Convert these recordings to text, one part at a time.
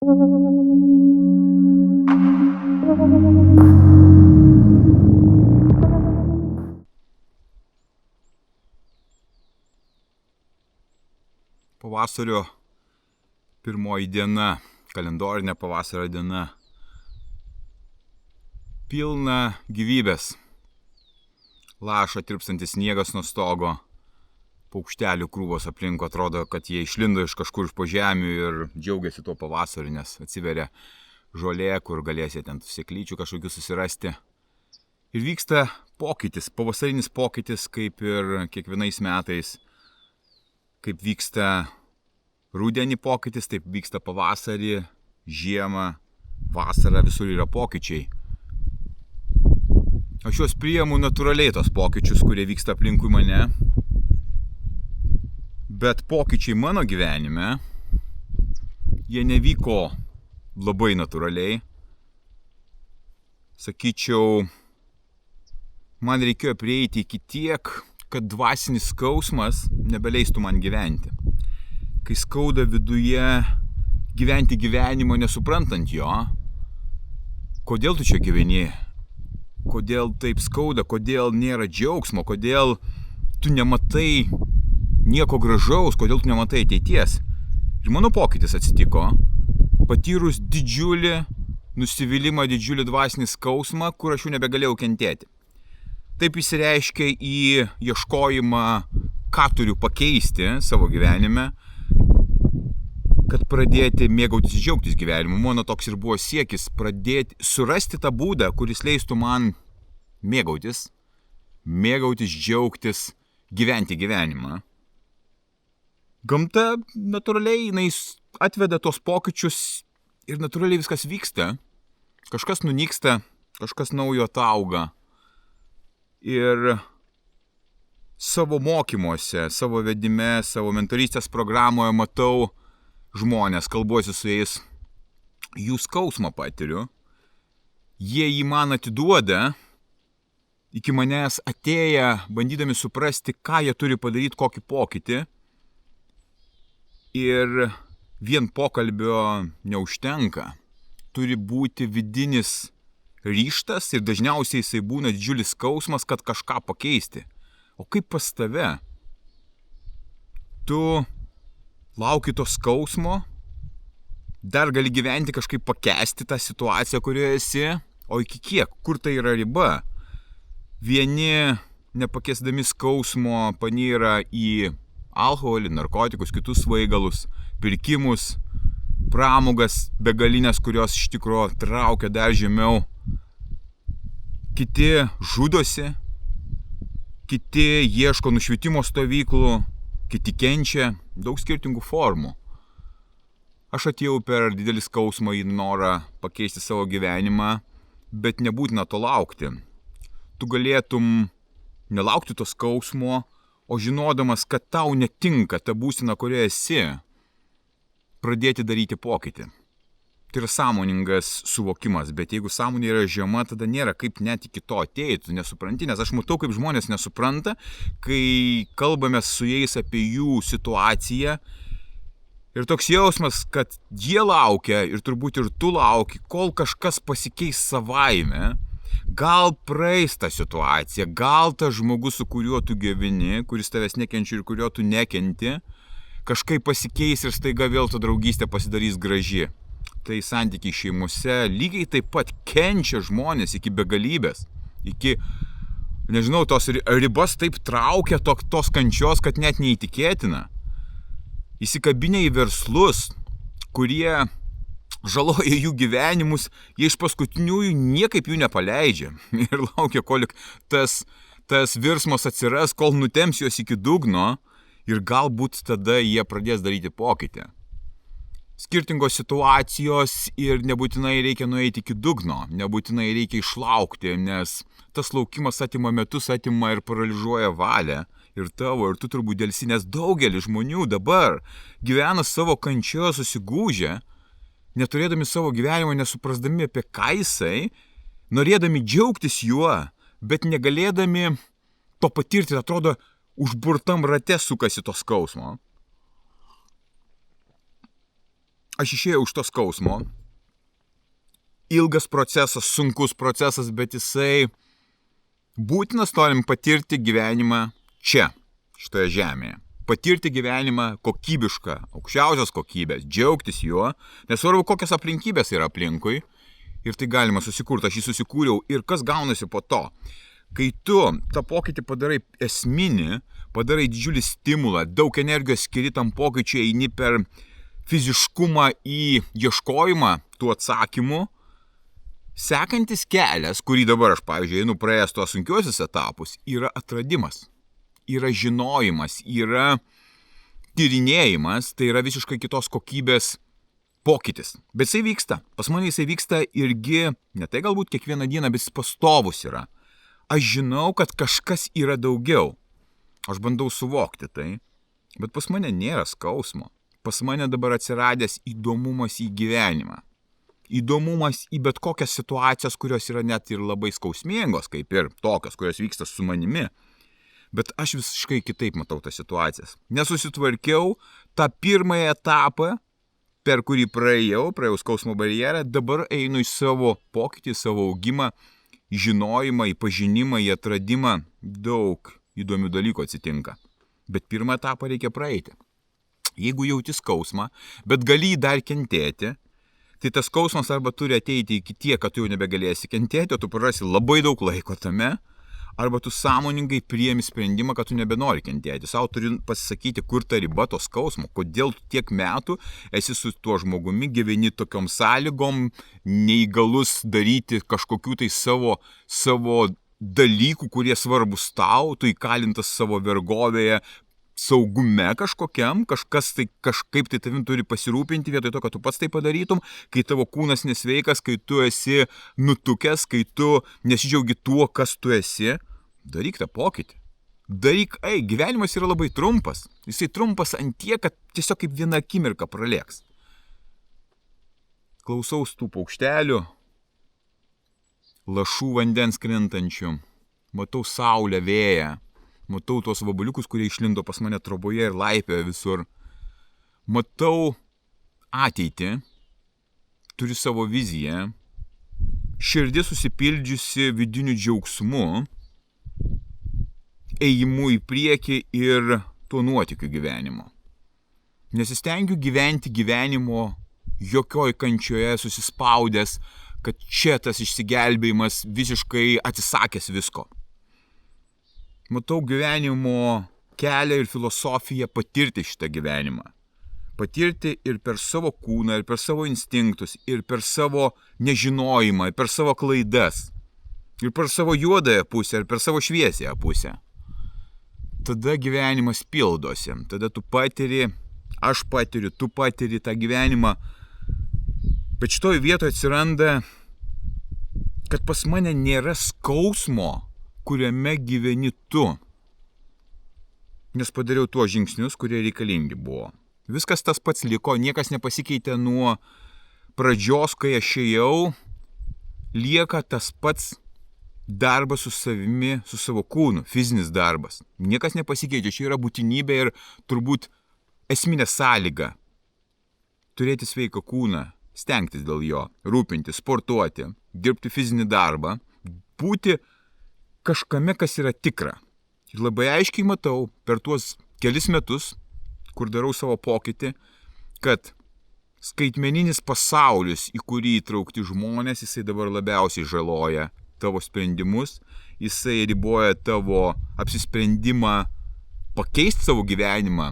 Pavasario pirmoji diena, kalendorinė pavasario diena. Pilna gyvybės. Laša tirpstantis sniegas nuo stogo. Paukštelių krūvos aplink atrodo, kad jie išlindo iš kažkur iš po žemių ir džiaugiasi tuo pavasariu, nes atsiveria žolė, kur galėsite ten sėklyčių kažkokių susirasti. Ir vyksta pokytis, pavasarinis pokytis, kaip ir kiekvienais metais. Kaip vyksta rudenį pokytis, taip vyksta pavasarį, žiemą, vasarą, visur yra pokyčiai. Aš juos priimu natūraliai tos pokyčius, kurie vyksta aplinkui mane. Bet pokyčiai mano gyvenime, jie nevyko labai natūraliai. Sakyčiau, man reikėjo prieiti iki tiek, kad dvasinis skausmas nebeleistų man gyventi. Kai skauda viduje gyventi gyvenimo nesuprantant jo, kodėl tu čia gyveni, kodėl taip skauda, kodėl nėra džiaugsmo, kodėl tu nematai nieko gražaus, kodėl tu nematai ateities. Ir mano pokytis atsitiko, patyrus didžiulį nusivylimą, didžiulį dvasinį skausmą, kur aš jau nebegalėjau kentėti. Taip įsireiškia į ieškojimą, ką turiu pakeisti savo gyvenime, kad pradėti mėgautis ir džiaugtis gyvenimu. Mano toks ir buvo siekis pradėti surasti tą būdą, kuris leistų man mėgautis, džiaugtis, gyventi gyvenimą. Gamta natūraliai jinai atveda tos pokyčius ir natūraliai viskas vyksta. Kažkas nunyksta, kažkas naujo atauga. Ir savo mokymuose, savo vedime, savo mentorystės programoje matau žmonės, kalbuosi su jais, jų skausmą patiriu. Jie jį man atiduoda, iki manęs atėję, bandydami suprasti, ką jie turi padaryti, kokį pokytį. Ir vien pokalbio neužtenka. Turi būti vidinis ryžtas ir dažniausiai jisai būna didžiulis skausmas, kad kažką pakeisti. O kaip pas tave? Tu lauki to skausmo, dar gali gyventi kažkaip pakęsti tą situaciją, kurioje esi, o iki kiek? Kur tai yra riba? Vieni, nepakęsdami skausmo, panyra į alkoholį, narkotikus, kitus svaigalus, pirkimus, pramogas begalinės, kurios iš tikrųjų traukia dar žemiau. Kiti žudosi, kiti ieško nušvitimo stovyklų, kiti kenčia, daug skirtingų formų. Aš atėjau per didelį skausmą į norą pakeisti savo gyvenimą, bet nebūtina to laukti. Tu galėtum nelaukti to skausmo, o žinodamas, kad tau netinka ta būsena, kurioje esi, pradėti daryti pokytį. Tai yra sąmoningas suvokimas, bet jeigu sąmonė yra žema, tada nėra kaip net iki to ateiti, tu nesupranti, nes aš matau, kaip žmonės nesupranta, kai kalbame su jais apie jų situaciją ir toks jausmas, kad jie laukia ir turbūt ir tu lauki, kol kažkas pasikeis savaime, gal praeis ta situacija, gal tas žmogus, su kuriuo tu gyveni, kuris tavęs nekenčia ir kurio tu nekenti, kažkaip pasikeis ir staiga vėl ta draugystė pasidarys graži. Tai santykiai šeimose lygiai taip pat kenčia žmonės iki begalybės, iki, nežinau, tos ribas taip traukia tos kančios, kad net neįtikėtina. Įsikabinę į verslus, kurie žaloja jų gyvenimus, jie iš paskutiniųjų niekaip jų nepaleidžia ir laukia, kol tas virsmas atsiras, kol nutems juos iki dugno ir galbūt tada jie pradės daryti pokytį. Skirtingos situacijos ir nebūtinai reikia nueiti iki dugno, nebūtinai reikia išlaukti, nes tas laukimas atima metus, atima ir paralyžuoja valią ir tavo, ir tu turbūt dėlsi, nes daugelis žmonių dabar gyvena savo kančioje susigūžę, neturėdami savo gyvenimo, nesuprasdami apie ką jisai, norėdami džiaugtis juo, bet negalėdami to patirti, atrodo, užburtam rate sukasi to skausmo. aš išėjau iš to skausmo. Ilgas procesas, sunkus procesas, bet jisai būtinas, norim patirti gyvenimą čia, šitoje žemėje. Patirti gyvenimą kokybišką, aukščiausios kokybės, džiaugtis juo, nesvarbu kokios aplinkybės yra aplinkui. Ir tai galima susikurti, aš jį susikūriau. Ir kas gaunasi po to? Kai tu tą pokytį padarai esminį, padarai didžiulį stimulą, daug energijos skiri tam pokyčiui, eini per fiziškumą į ieškojimą tų atsakymų, sekantis kelias, kurį dabar aš, pavyzdžiui, einu praėjęs tuos sunkiuosius etapus, yra atradimas, yra žinojimas, yra tyrinėjimas, tai yra visiškai kitos kokybės pokytis. Bet jisai vyksta. Pas mane jisai vyksta irgi, ne tai galbūt kiekvieną dieną, bet jis pastovus yra. Aš žinau, kad kažkas yra daugiau. Aš bandau suvokti tai, bet pas mane nėra skausmo. Pas mane dabar atsiradęs įdomumas į gyvenimą. Įdomumas į bet kokias situacijas, kurios yra net ir labai skausmingos, kaip ir tokios, kurios vyksta su manimi. Bet aš visiškai kitaip matau tas situacijas. Nesusitvarkiau tą pirmąją etapą, per kurį praėjau skausmo barjerą, dabar einu į savo pokytį, savo augimą, žinojimą, į pažinimą, į atradimą. Daug įdomių dalykų atsitinka. Bet pirmą etapą reikia praeiti. Jeigu jauti skausmą, bet gali jį dar kentėti, tai tas skausmas arba turi ateiti iki tiek, kad tu jau nebegalėsi kentėti, o tu prarasi labai daug laiko tame, arba tu sąmoningai priimi sprendimą, kad tu nebenori kentėti. Sau turi pasisakyti, kur ta riba to skausmo, kodėl tu tiek metų esi su tuo žmogumi, gyveni tokiom sąlygom, neįgalus daryti kažkokių tai savo dalykų, kurie svarbus tau, tu įkalintas savo vergovėje, saugume kažkokiam, kažkas tai kažkaip tai tavim turi pasirūpinti vietoj to, kad tu pats tai padarytum, kai tavo kūnas nesveikas, kai tu esi nutukęs, kai tu nesidžiaugi tuo, kas tu esi. Daryk tą pokytį. Daryk, gyvenimas yra labai trumpas. Jisai trumpas ant tiek, kad tiesiog kaip viena akimirka pralėks. Klausaus tų paukštelių, lašų vandens krintančių, matau saulę, vėją, matau tuos vabaliukus, kurie išlindo pas mane troboje ir laipioja visur. Matau ateitį, turiu savo viziją, širdis susipildžiusi vidiniu džiaugsmu, ėjimu į priekį ir tuo nuotykiu gyvenimo. Nesistengiu gyventi gyvenimo jokioj kančioje susispaudęs, kad čia tas išsigelbėjimas visiškai atsisakęs visko. Matau gyvenimo kelią ir filosofiją patirti šitą gyvenimą. Patirti ir per savo kūną, ir per savo instinktus, ir per savo nežinojimą, ir per savo klaidas, ir per savo juodąją pusę, ir per savo šviesiąją pusę. Tada gyvenimas pildosi, tada tu patiri, aš patiriu, tu patiri tą gyvenimą. Bet šitoj vietoje atsiranda, kad pas mane nėra skausmo, kuriame gyveni tu. Nes padariau tuos žingsnius, kurie reikalingi buvo. Viskas tas pats liko, niekas nepasikeitė nuo pradžios, kai aš ėjau. Lieka tas pats darbas su savimi, su savo kūnu, fizinis darbas. Niekas nepasikeičia, čia yra būtinybė ir turbūt esminė sąlyga. Turėti sveiką kūną, stengtis dėl jo, rūpintis, sportuoti, dirbti fizinį darbą, būti kažkame, kas yra tikra. Ir labai aiškiai matau per tuos kelis metus, kur darau savo pokytį, kad skaitmeninis pasaulis, į kurį įtraukti žmonės, jisai dabar labiausiai žaloja tavo sprendimus, jisai riboja tavo apsisprendimą pakeisti savo gyvenimą,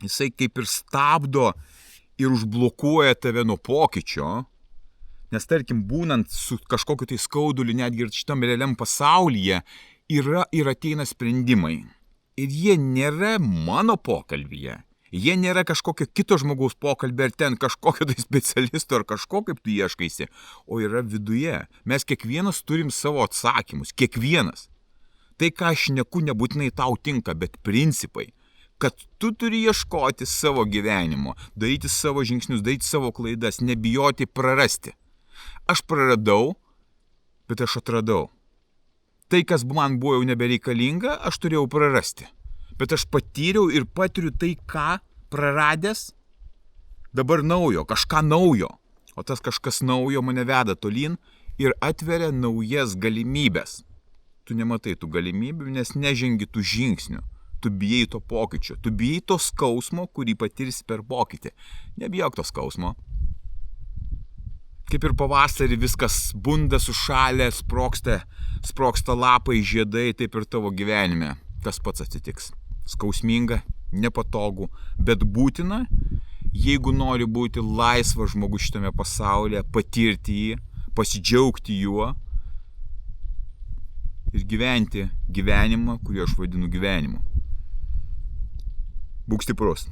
jisai kaip ir stabdo ir užblokuoja tave nuo pokyčio. Nes tarkim, būnant su kažkokiu tai skauduliu, netgi ir šitam realiam pasaulyje, yra ir ateina sprendimai. Ir jie nėra mano pokalbyje. Jie nėra kažkokio kito žmogaus pokalbė, ar ten kažkokio tai specialisto, ar kažko, kaip tu ieškaisi, o yra viduje. Mes kiekvienas turim savo atsakymus. Kiekvienas. Tai, ką aš šneku, nebūtinai tau tinka, bet principai. Kad tu turi ieškoti savo gyvenimo, daryti savo žingsnius, daryti savo klaidas, nebijoti prarasti. Aš praradau, bet aš atradau. Tai, kas man buvo jau nebereikalinga, aš turėjau prarasti. Bet aš patyriau ir patiriu tai, ką praradęs, dabar naujo, kažką naujo. O tas kažkas naujo mane veda tolyn ir atveria naujas galimybės. Tu nematai tų galimybių, nes nežengi tų žingsnių. Tu bijai to pokyčio. Tu bijai to skausmo, kurį patirsi per pokytį. Nebijok to skausmo. Kaip ir pavasarį viskas bunda, sušalę, sproksta lapai, žiedai, taip ir tavo gyvenime. Tas pats atsitiks. Skausminga, nepatogu, bet būtina, jeigu nori būti laisvas žmogus šitame pasaulyje, patirti jį, pasidžiaugti juo ir gyventi gyvenimą, kurį aš vadinu gyvenimu. Būk stiprus.